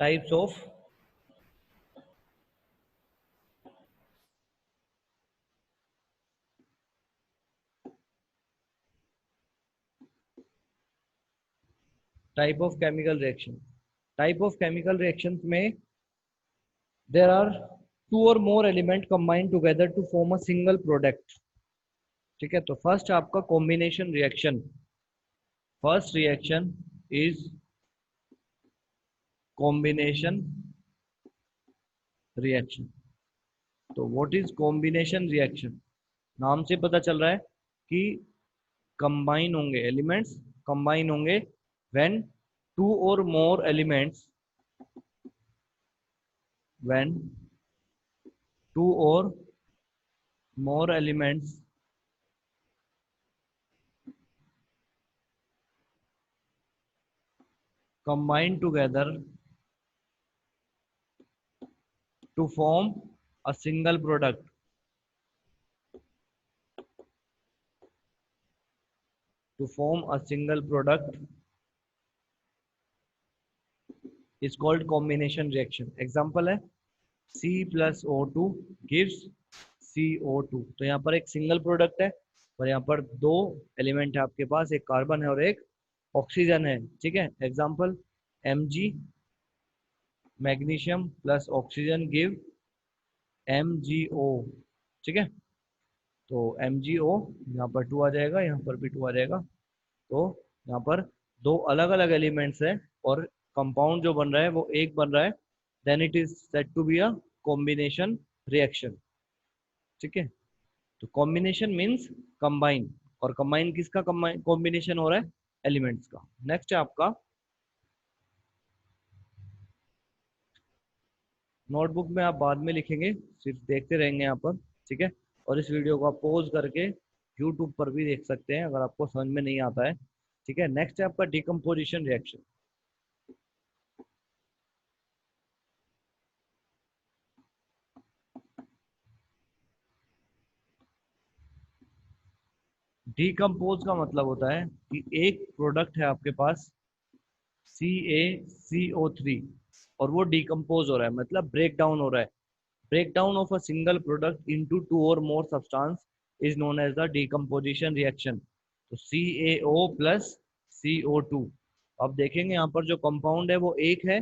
Types of chemical reaction. Type of chemical reactions में there are two or more element combine together to form a single product. ठीक है, तो first आपका combination reaction. First reaction is combination reaction. तो what is combination reaction? नाम से पता चल रहा है कि कंबाइन होंगे एलिमेंट्स, कंबाइन होंगे when two or more elements, when two or more elements combine together to form a single product, to form a single product is called combination reaction. Example है C plus O2 gives CO2। तो यहाँ पर एक single product है और यहाँ पर दो एलिमेंट है आपके पास, एक कार्बन है और एक ऑक्सीजन है। ठीक है, example Mg magnesium plus oxygen give MgO। ठीक है, तो MgO यहाँ पर 2 आ जाएगा, यहाँ पर भी 2 आ जाएगा। तो यहाँ पर दो अलग अलग एलिमेंट्स है और कंपाउंड जो बन रहा है वो एक बन रहा है, then it is said to be a combination reaction. ठीक है, तो कॉम्बिनेशन मींस कंबाइन, और कंबाइन किसका कॉम्बिनेशन हो रहा है? एलिमेंट्स का। नेक्स्ट है आपका, नोटबुक में आप बाद में लिखेंगे, सिर्फ देखते रहेंगे यहाँ पर। ठीक है, और इस वीडियो को आप पॉज करके यूट्यूब पर भी देख सकते हैं अगर आपको समझ में नहीं आता है। ठीक है, नेक्स्ट है आपका डिकम्पोजिशन रिएक्शन। डिकम्पोज का मतलब होता है कि एक प्रोडक्ट है आपके पास CaCO3 और वो डिकम्पोज हो रहा है, मतलब ब्रेक डाउन हो रहा है। Break down of a single product into two or more substance is known as the decomposition reaction. तो CaO प्लस CO2, अब देखेंगे यहाँ पर जो कंपाउंड है वो एक है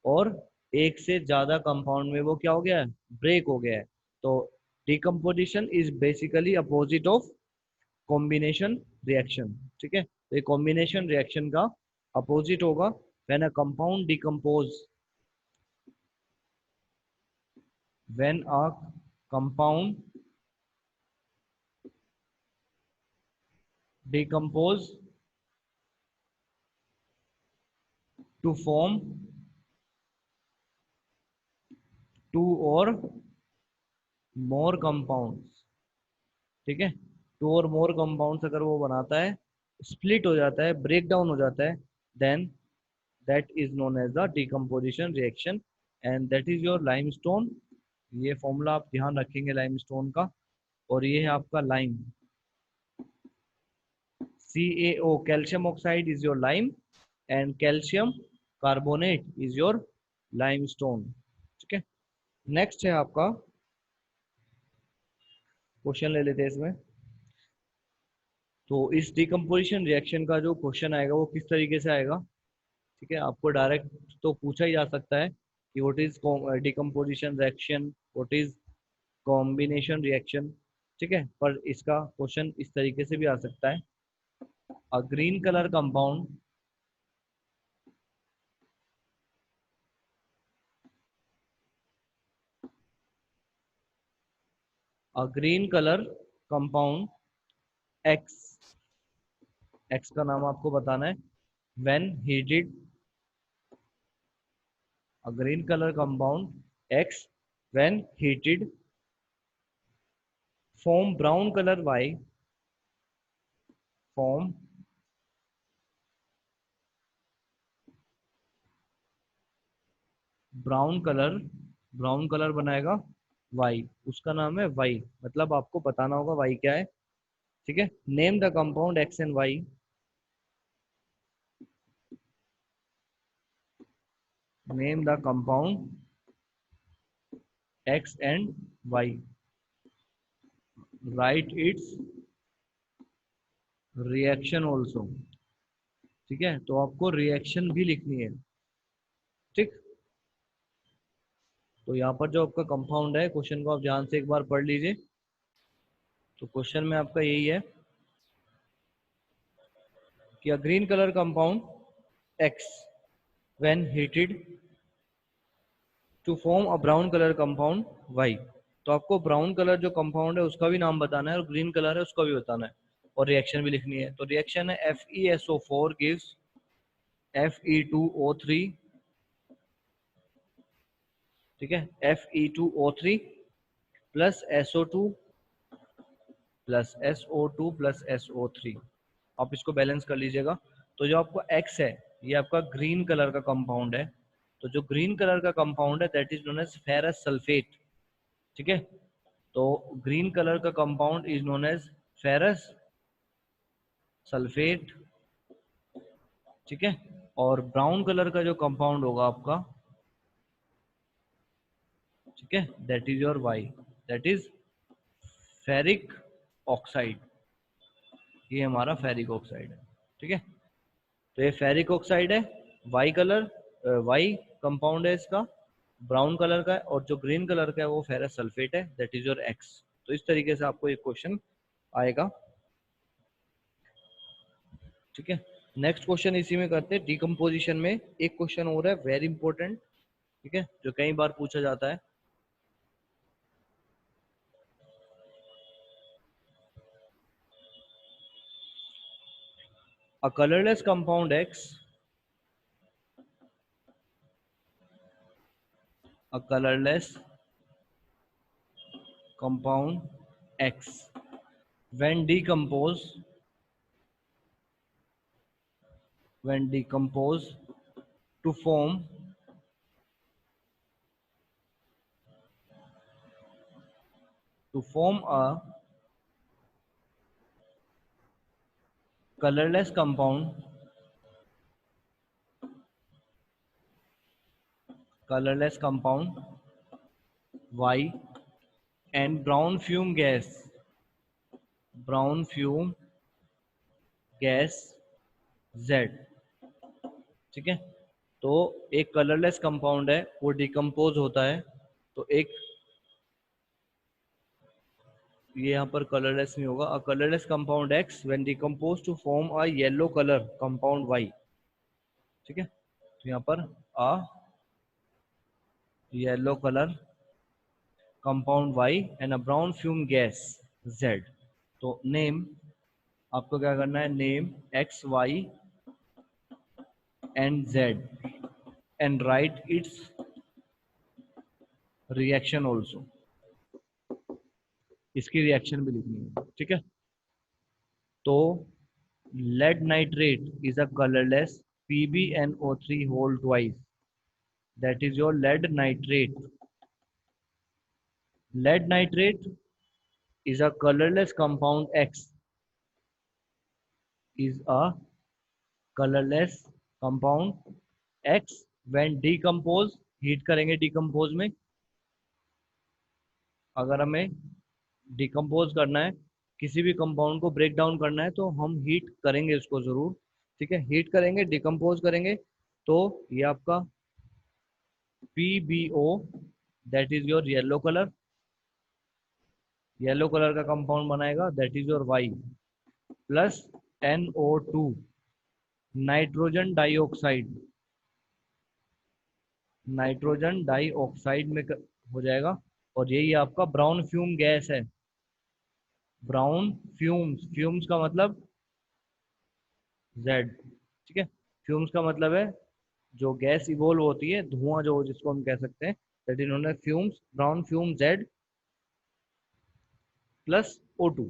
और एक से ज्यादा कंपाउंड में वो क्या हो गया है? ब्रेक हो गया है। तो decomposition is basically opposite of combination reaction. ठीक है, तो ये कॉम्बिनेशन रिएक्शन का अपोजिट होगा। When a compound decompose, when a compound decompose to form two or more compounds. ठीक है, टू और मोर कंपाउंड्स अगर वो बनाता है, स्प्लिट हो जाता है, ब्रेक डाउन हो जाता है, then that is known as the decomposition reaction and that is your limestone. ये फॉर्मूला आप ध्यान रखेंगे लाइमस्टोन का। और ये है आपका lime, CaO calcium oxide is your lime and calcium carbonate is your limestone. ठीक है, नेक्स्ट है आपका, क्वेश्चन ले लेते हैं इसमें। तो इस डिकम्पोजिशन रिएक्शन का जो क्वेश्चन आएगा वो किस तरीके से आएगा? ठीक है, आपको डायरेक्ट तो पूछा ही जा सकता है कि what is decomposition reaction, what is combination reaction. ठीक है, पर इसका क्वेश्चन इस तरीके से भी आ सकता है। A green colour compound, a green colour compound X, X का नाम आपको बताना है। When heated, a green colour compound X when heated form brown colour Y, form brown colour, brown colour बनाएगा वाई, उसका नाम है वाई। मतलब आपको बताना होगा वाई क्या है। ठीक है, name the compound X and Y. Name the compound X and Y, write its reaction also. ठीक है, तो आपको रिएक्शन भी लिखनी है। ठीक, तो यहाँ पर जो आपका कंपाउंड है, क्वेश्चन को आप ध्यान से एक बार पढ़ लीजिए। तो क्वेश्चन में आपका यही है कि a green colour compound X when heated to form a brown colour compound Y। तो आपको ब्राउन कलर जो कंपाउंड है उसका भी नाम बताना है और ग्रीन कलर है उसका भी बताना है और रिएक्शन भी लिखनी है। तो रिएक्शन है FeSO4 गिव्स Fe2O3। ठीक है, Fe2O3 plus SO2 plus SO2 plus SO3। आप इसको बैलेंस कर लीजिएगा। तो जो आपको X है ये आपका ग्रीन कलर का कंपाउंड है। तो जो ग्रीन कलर का कंपाउंड है that is known as ferrous sulphate. ठीक है, तो ग्रीन कलर का compound is known as ferrous sulphate. ठीक है, और ब्राउन कलर का जो कंपाउंड होगा आपका, ठीक है, that is your Y, that is ferric oxide. ये हमारा फेरिक ऑक्साइड है। ठीक है, तो ये फेरिक ऑक्साइड है, वाई कलर, वाई कंपाउंड है इसका, ब्राउन कलर का है, और जो ग्रीन कलर का है वो फेरस सल्फेट है, दैट इज योर एक्स। तो इस तरीके से आपको एक क्वेश्चन आएगा। ठीक है, नेक्स्ट क्वेश्चन इसी में करते हैं। डिकम्पोजिशन में एक क्वेश्चन हो रहा है वेरी इंपॉर्टेंट, ठीक है, जो कई बार पूछा जाता है। A colorless compound X, a colorless compound X, when decomposed to form a colorless compound Y and brown fume gas Z। ठीक है, तो एक कलरलेस कंपाउंड है वो डिकम्पोज होता है। तो एक ये यहाँ पर कलरलेस नहीं होगा। A colourless compound X when decompose to form a yellow colour compound Y. ठीक है, तो यहाँ पर a yellow colour compound Y and a brown fume gas Z. तो नेम आपको क्या करना है, name X Y and Z and write its reaction also. इसकी रिएक्शन भी लिखनी है। ठीक है, तो lead nitrate is a colorless PbNO3 whole twice, that is your lead nitrate. Lead nitrate is a colorless compound X, is a colorless compound X when decompose, heat करेंगे decompose में। अगर हमें डिकम्पोज करना है, किसी भी कंपाउंड को break down करना है तो हम हीट करेंगे उसको जरूर। ठीक है, हीट करेंगे, डिकम्पोज करेंगे, तो ये आपका PbO that is your yellow colour का कंपाउंड बनाएगा, that is your Y, plus NO2 nitrogen dioxide, nitrogen dioxide में हो जाएगा। और यही आपका ब्राउन फ्यूम गैस है। ब्राउन फ्यूम्स, फ्यूम्स का मतलब जेड। ठीक है, फ्यूम्स का मतलब है जो गैस इवोल्व होती है, धुआं जो जिसको हम कह सकते हैं, that is known as fumes, brown fume Z plus O2।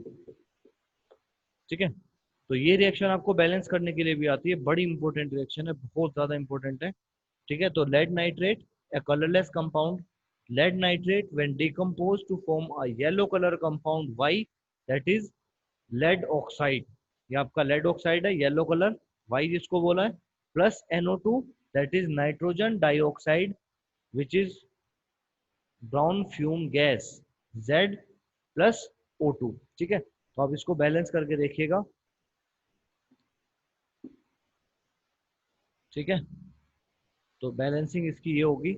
ठीक है, तो ये रिएक्शन आपको बैलेंस करने के लिए भी आती है, बड़ी इंपॉर्टेंट रिएक्शन है, बहुत ज्यादा इंपॉर्टेंट है। ठीक है, तो lead nitrate a colourless compound, lead nitrate when decompose to form a yellow colour compound Y, that is lead oxide. ये आपका लेड ऑक्साइड है, येलो कलर, वाई जिसको बोला है, plus NO2 that is nitrogen dioxide which is brown fume gas Z plus O2। ठीक है, तो आप इसको बैलेंस करके देखिएगा। ठीक है, तो बैलेंसिंग इसकी ये होगी।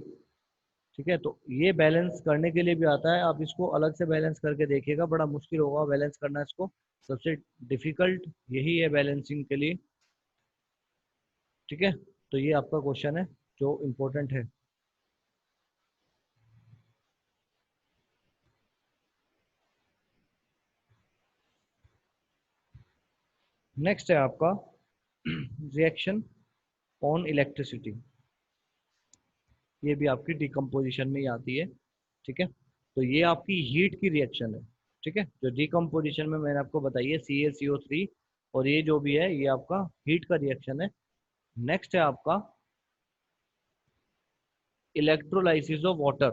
ठीक है, तो ये बैलेंस करने के लिए भी आता है, आप इसको अलग से बैलेंस करके देखिएगा, बड़ा मुश्किल होगा बैलेंस करना इसको, सबसे डिफिकल्ट यही है बैलेंसिंग के लिए। ठीक है, तो ये आपका क्वेश्चन है जो इम्पोर्टेंट है। नेक्स्ट है आपका रिएक्शन ऑन इलेक्ट्रिसिटी। ये भी आपकी डिकम्पोजिशन में ही आती है। ठीक है, तो ये आपकी हीट की रिएक्शन है। ठीक है, जो डिकम्पोजिशन में मैंने आपको बताई है CaCO3, और ये जो भी है ये आपका हीट का रिएक्शन है। नेक्स्ट है आपका इलेक्ट्रोलाइसिस ऑफ वाटर।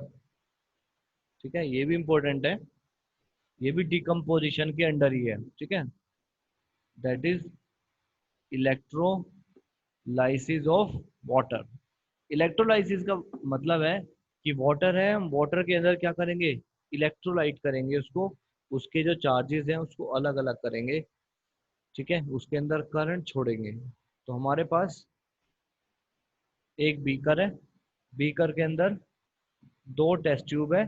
ठीक है, ये भी इंपॉर्टेंट है, ये भी डिकम्पोजिशन के अंडर ही है। ठीक है, that is electrolysis of water. Electrolysis का मतलब है कि वाटर है, हम वाटर के अंदर क्या करेंगे, इलेक्ट्रोलाइट करेंगे उसको, उसके जो चार्जेस हैं उसको अलग अलग करेंगे। ठीक है, उसके अंदर करंट छोड़ेंगे। तो हमारे पास एक बीकर है, बीकर के अंदर दो टेस्ट ट्यूब है,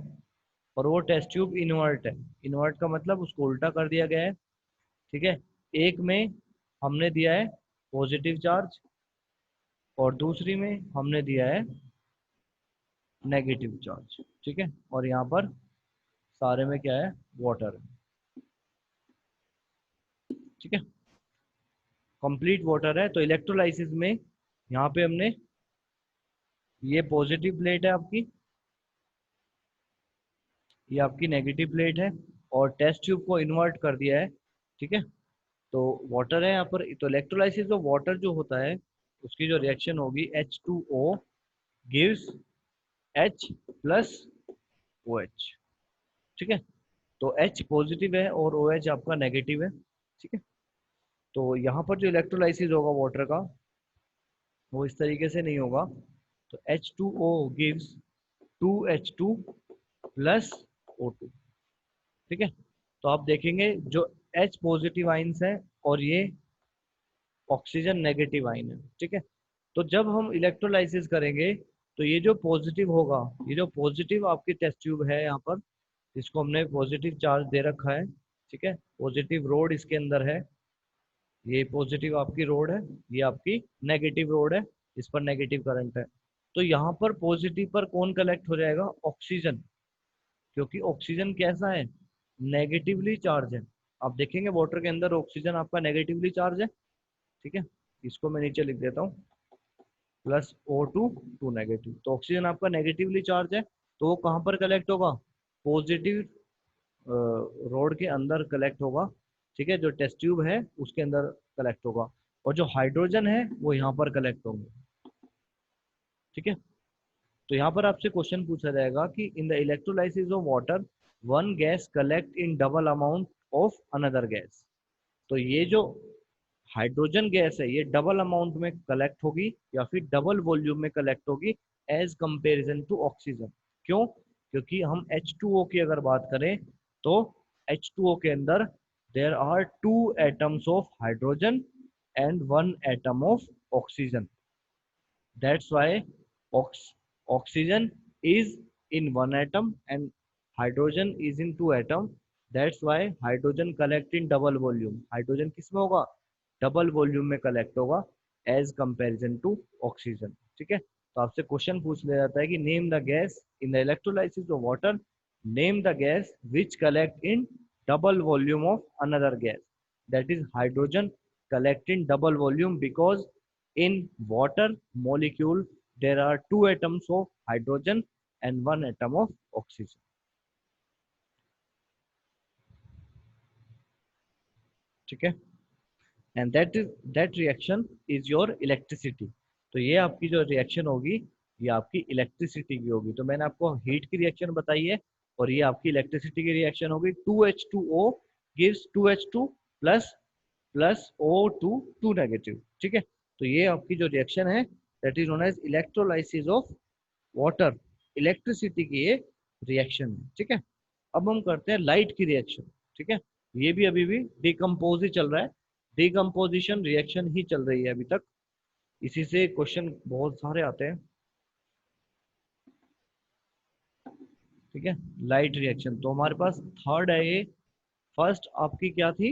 और वो टेस्ट ट्यूब इन्वर्ट है। इन्वर्ट का मतलब उसको उल्टा कर दिया गया है। ठीक है, एक में हमने दिया है पॉजिटिव चार्ज, और दूसरी में हमने दिया है नेगेटिव चार्ज। ठीक है, और यहाँ पर सारे में क्या है, वाटर है। ठीक है, कंप्लीट वाटर है। तो इलेक्ट्रोलाइसिस में यहाँ पे हमने, ये पॉजिटिव प्लेट है आपकी, ये आपकी नेगेटिव प्लेट है, और टेस्ट ट्यूब को इन्वर्ट कर दिया है। ठीक है, तो वाटर है यहाँ पर। तो इलेक्ट्रोलाइसिस ऑफ वाटर जो होता है उसकी जो रिएक्शन होगी H2O gives H plus OH। ठीक है, तो H पॉजिटिव है और OH आपका नेगेटिव है। ठीक है, तो यहाँ पर जो इलेक्ट्रोलाइसिस होगा वाटर का वो इस तरीके से नहीं होगा। तो H2O gives 2H2 plus O2। ठीक है, तो आप देखेंगे जो H पॉजिटिव आइंस है और ये ऑक्सीजन नेगेटिव आइन है। ठीक है, तो जब हम इलेक्ट्रोलाइसिस करेंगे तो ये जो पॉजिटिव होगा, ये जो पॉजिटिव आपकी टेस्ट ट्यूब है यहाँ पर, इसको हमने पॉजिटिव चार्ज दे रखा है। ठीक है, पॉजिटिव रोड इसके अंदर है, ये पॉजिटिव आपकी रोड है, ये आपकी नेगेटिव रोड है, इस पर नेगेटिव करंट है। तो यहाँ पर पॉजिटिव पर कौन कलेक्ट हो जाएगा, ऑक्सीजन, क्योंकि ऑक्सीजन कैसा है, नेगेटिवली चार्ज है। आप देखेंगे वाटर के अंदर ऑक्सीजन आपका नेगेटिवली चार्ज है। ठीक है, इसको मैं नीचे लिख देता हूँ, +O2 2 नेगेटिव। तो ऑक्सीजन आपका नेगेटिवली चार्ज है, तो वो कहाँ पर कलेक्ट होगा, पॉजिटिव रोड के अंदर कलेक्ट होगा। ठीक है, जो टेस्ट ट्यूब है उसके अंदर कलेक्ट होगा, और जो हाइड्रोजन है वो यहाँ पर कलेक्ट होंगे। ठीक है, तो यहाँ पर आपसे क्वेश्चन पूछा जाएगा कि in the electrolysis of water one gas collect in double amount of another gas. तो ये जो हाइड्रोजन गैस है ये डबल अमाउंट में कलेक्ट होगी या फिर डबल वॉल्यूम में कलेक्ट होगी एज कंपेरिजन टू ऑक्सीजन। क्यों, क्योंकि हम H2O की अगर बात करें तो H2O के अंदर there are 2 atoms of hydrogen and 1 atom of oxygen. That's why oxygen is in 1 atom and hydrogen is in 2 atom। that's why hydrogen collect in double volume। Hydrogen किसमें होगा, डबल वॉल्यूम में collect होगा as comparison to oxygen. ठीक है, तो आपसे question पूछ लिया जाता है कि name the gas in the electrolysis of water, name the gas which collect in double volume of another gas, that is hydrogen collect in double volume because in water molecule there are 2 atoms of hydrogen and 1 atom of oxygen। ठीक है, and that reaction is your electricity. तो ये आपकी जो reaction होगी ये आपकी electricity की होगी। तो मैंने आपको हीट की रिएक्शन बताई है, और ये आपकी इलेक्ट्रिसिटी की रिएक्शन होगी। 2H2O gives 2H2 plus O2 2 negative. ठीक है, तो ये आपकी जो रिएक्शन है that is known as electrolysis of water, electricity की ये रिएक्शन है। ठीक है, अब हम करते हैं लाइट की रिएक्शन। ठीक है, ये भी अभी भी डिकम्पोज ही चल रहा है, डिकम्पोजिशन रिएक्शन ही चल रही है अभी तक, इसी से क्वेश्चन बहुत सारे आते हैं। ठीक है, लाइट रिएक्शन तो हमारे पास थर्ड है ये। फर्स्ट आपकी क्या थी,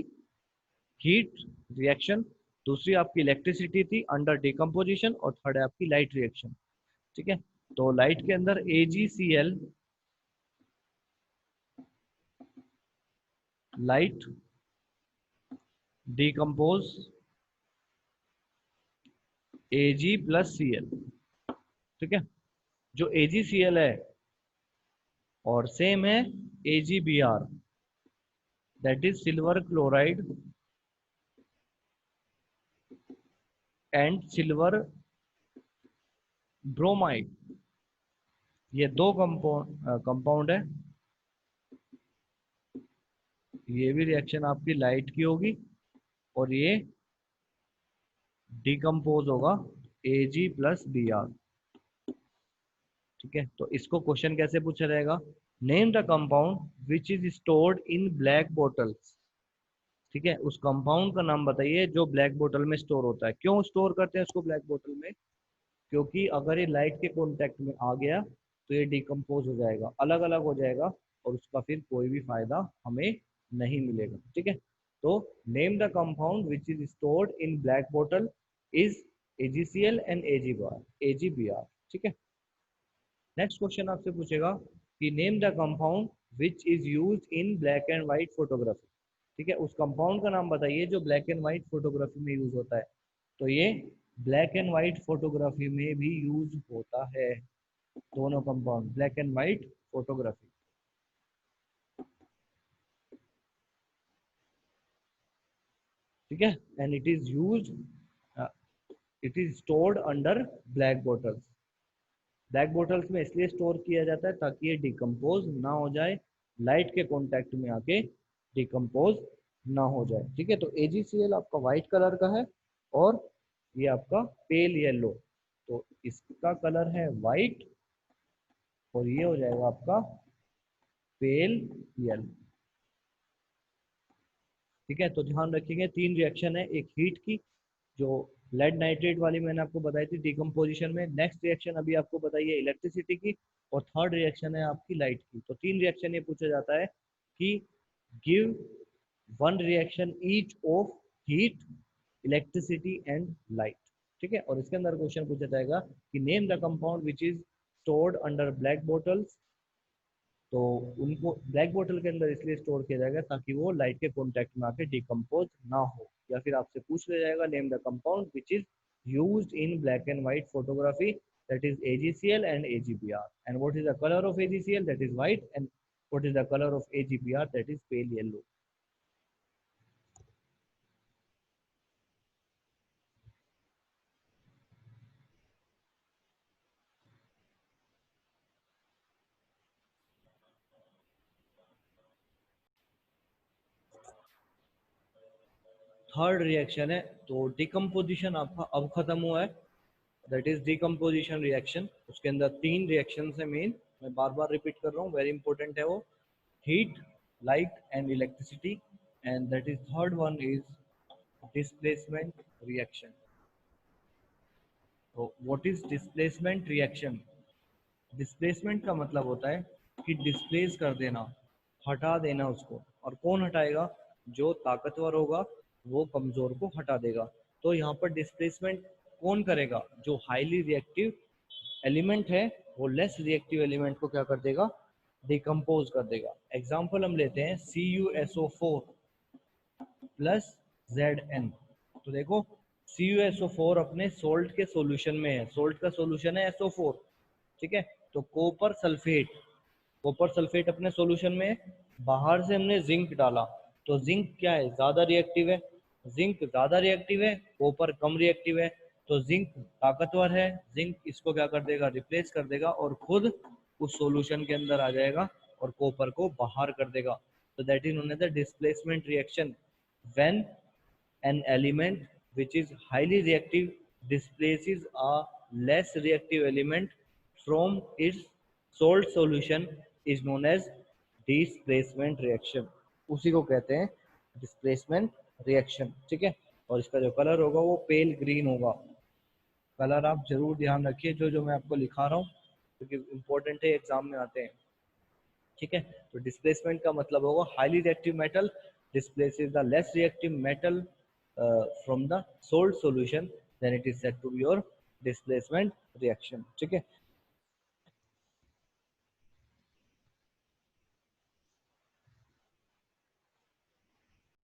हीट रिएक्शन, दूसरी आपकी इलेक्ट्रिसिटी थी अंडर डिकम्पोजिशन, और थर्ड है आपकी लाइट रिएक्शन। ठीक है, तो लाइट के अंदर AgCl, light decompose Ag plus Cl। ठीक है, जो AgCl है और सेम है AgBr, that is silver chloride and silver bromide. ये दो कंपाउंड है, ये भी रिएक्शन आपकी लाइट की होगी और ये डिकम्पोज होगा Ag प्लस Br। ठीक है, तो इसको क्वेश्चन कैसे पूछा जाएगा, name the compound which is stored in black bottles. ठीक है, उस कंपाउंड का नाम बताइए जो ब्लैक बोतल में स्टोर होता है। क्यों स्टोर करते हैं उसको ब्लैक बोतल में, क्योंकि अगर ये लाइट के कांटेक्ट में आ गया तो ये डिकम्पोज हो जाएगा, अलग अलग हो जाएगा, और उसका फिर कोई भी फायदा हमें नहीं मिलेगा। ठीक है, तो name the compound which is stored in black बोतल इज AgCl एंड AgBr। ठीक है, नेक्स्ट क्वेश्चन आपसे पूछेगा कि name the compound which is use in black and white photography. ठीक है, उस कंपाउंड का नाम बताइए जो ब्लैक एंड व्हाइट फोटोग्राफी में यूज होता है। तो ये ब्लैक एंड व्हाइट फोटोग्राफी में भी यूज होता है, दोनों compound black and white photography. ठीक है, and it is stored under black bottles. Black bottles में इसलिए स्टोर किया जाता है ताकि ये डिकम्पोज ना हो जाए, लाइट के कांटेक्ट में आके डिकम्पोज ना हो जाए। ठीक है, तो AgCl आपका व्हाइट कलर का है और ये आपका पेल येलो, तो इसका कलर है व्हाइट और ये हो जाएगा आपका पेल येलो। ठीक है, तो ध्यान रखिएगा तीन रिएक्शन है, एक हीट की जो लेड नाइट्रेट वाली मैंने आपको बताई थी डिकम्पोजिशन में, नेक्स्ट रिएक्शन अभी आपको बताइए इलेक्ट्रिसिटी की, और थर्ड रिएक्शन है आपकी लाइट की। तो तीन रिएक्शन ये पूछा जाता है कि give one reaction each of heat, electricity and light. ठीक है, और इसके अंदर क्वेश्चन पूछा जाएगा कि name the compound which is stored under black bottles. तो उनको ब्लैक बोतल के अंदर इसलिए स्टोर किया जाएगा ताकि वो लाइट के कॉन्टेक्ट में आके डिकम्पोज ना हो। या फिर आपसे पूछ लिया जाएगा name the compound which is used in black and white photography, that is AgCl and AgBr, and what is the color of AgCl, that is white, and what is the color of AgBr, that is pale yellow। Third reaction है, तो decomposition आपका अब खत्म हुआ है, that is decomposition reaction. उसके अंदर तीन रिएक्शन है मेन, मैं बार बार रिपीट कर रहा हूँ, वेरी इंपॉर्टेंट है वो, heat, light and electricity, and that is third one is displacement reaction। तो what is displacement reaction? Displacement का मतलब होता है कि डिस्प्लेस कर देना, हटा देना उसको। और कौन हटाएगा, जो ताकतवर होगा वो कमजोर को हटा देगा। तो यहाँ पर डिस्प्लेसमेंट कौन करेगा, जो हाईली रिएक्टिव एलिमेंट है वो लेस रिएक्टिव एलिमेंट को क्या कर देगा, डिकम्पोज कर देगा। एग्जाम्पल हम लेते हैं CuSO4 प्लस Zn। तो देखो CuSO4 अपने सोल्ट के सॉल्यूशन में है, सोल्ट का सॉल्यूशन है SO4। ठीक है, तो कॉपर सल्फेट अपने सॉल्यूशन में है, बाहर से हमने जिंक डाला, तो जिंक क्या है, ज्यादा रिएक्टिव है, जिंक ज्यादा रिएक्टिव है, कॉपर कम रिएक्टिव है। तो जिंक ताकतवर है, जिंक इसको क्या कर देगा, रिप्लेस कर देगा और खुद उस सॉल्यूशन के अंदर आ जाएगा और कॉपर को बाहर कर देगा। तो that is known as the displacement reaction, when an element which is highly reactive displaces a less reactive element from its salt solution is known as displacement reaction. उसी को कहते हैं displacement reaction, ठीक है। और इसका जो कलर होगा वो पेल ग्रीन होगा। कलर आप जरूर ध्यान रखिए जो जो मैं आपको लिखा रहा हूँ, क्योंकि इम्पोर्टेंट है, एग्जाम में आते हैं, ठीक है। तो डिस्प्लेसमेंट का मतलब होगा highly reactive metal displaces the less reactive metal from the salt solution, then it is said to be your displacement reaction, ठीक है।